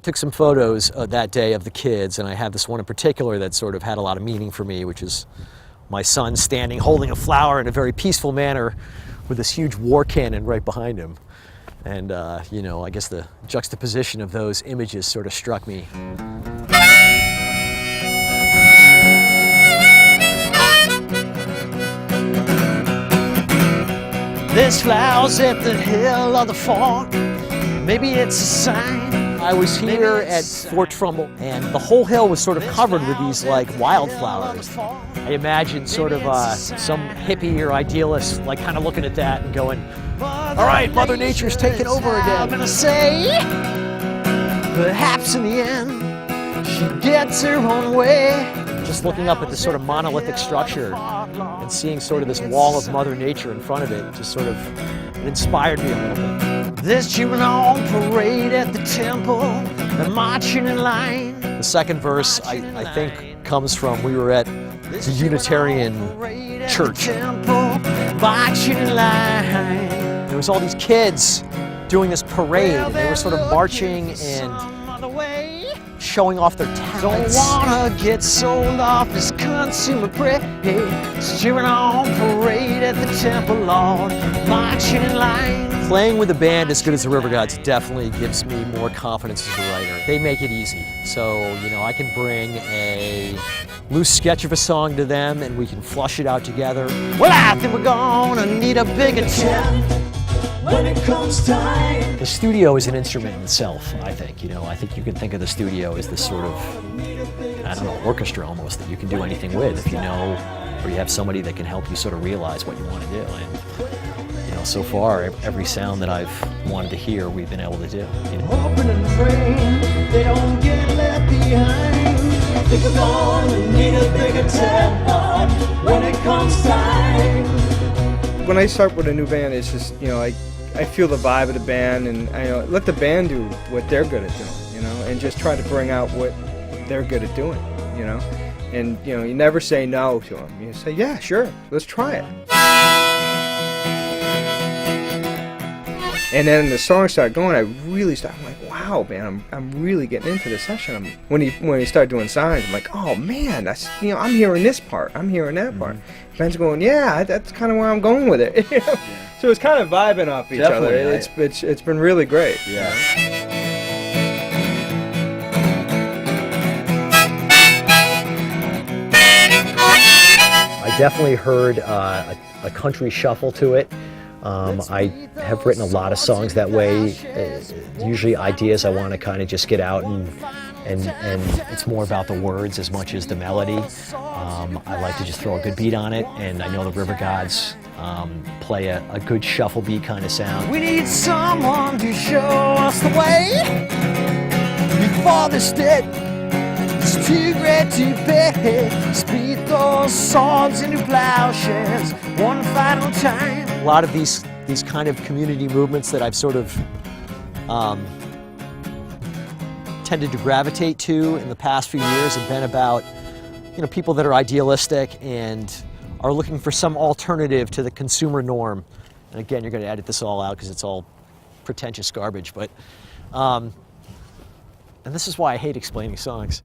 took some photos that day of the kids, and I have this one in particular that sort of had a lot of meaning for me, which is my son standing holding a flower in a very peaceful manner with this huge war cannon right behind him. And, you know, I guess the juxtaposition of those images sort of struck me. There's flowers at the hill of the fort. Maybe it's a sign. I was here at Fort Trumbull, and the whole hill was sort of covered with these like wildflowers. I imagined sort of some hippie or idealist like kind of looking at that and going, all right, Mother Nature's taking over again. I'm gonna say, perhaps in the end, she gets her own way. Just looking up at this sort of monolithic structure and seeing sort of this wall of Mother Nature in front of it, just sort of, it inspired me a little bit. There's children on parade at the temple, they're marching in line. The second verse, I think, comes from, we were at the Unitarian church. Marching in line. There was all these kids doing this parade, and they were sort of marching and showing off their talents. Don't wanna get sold off as consumer prey. Cheering on parade at the temple, Lord, marching in line. Playing with a band as good as the Rivergods definitely gives me more confidence as a writer. They make it easy. So, you know, I can bring a loose sketch of a song to them and we can flush it out together. Well, I think we're gonna need a bigger tent when it comes time. The studio is an instrument in itself, I think. You know, I think you can think of the studio as this sort of, I don't know, orchestra almost that you can do anything with if you know, or you have somebody that can help you sort of realize what you want to do. And, you know, so far, every sound that I've wanted to hear, we've been able to do. You know? Hoping and praying they don't get left behind. Think we're gonna need a bigger tent when it comes time. When I start with a new band, it's just, you know, I feel the vibe of the band, and I let the band do what they're good at doing, you know, and just try to bring out what they're good at doing, you know. And, you know, you never say no to them. You say, yeah, sure, let's try it. And then the songs start going, I really start, I'm like, wow, man, I'm really getting into the session. When he started doing signs, I'm like, oh man, that's, you know, I'm hearing this part, I'm hearing that part. Ben's going, yeah, that's kind of where I'm going with it. You know? So it's kind of vibing off each other. It's been really great. Yeah. I definitely heard a country shuffle to it. I have written a lot of songs that way. Usually ideas I want to kind of just get out and it's more about the words as much as the melody. I like to just throw a good beat on it, and I know the Rivergods play a good shuffle beat kind of sound. We need someone to show us the way before this dead. It's too great to pay. Speed those swords into plowshares one final time. A lot of these kind of community movements that I've sort of tended to gravitate to in the past few years have been about, you know, people that are idealistic and are looking for some alternative to the consumer norm. And again, you're going to edit this all out because it's all pretentious garbage, but and this is why I hate explaining songs.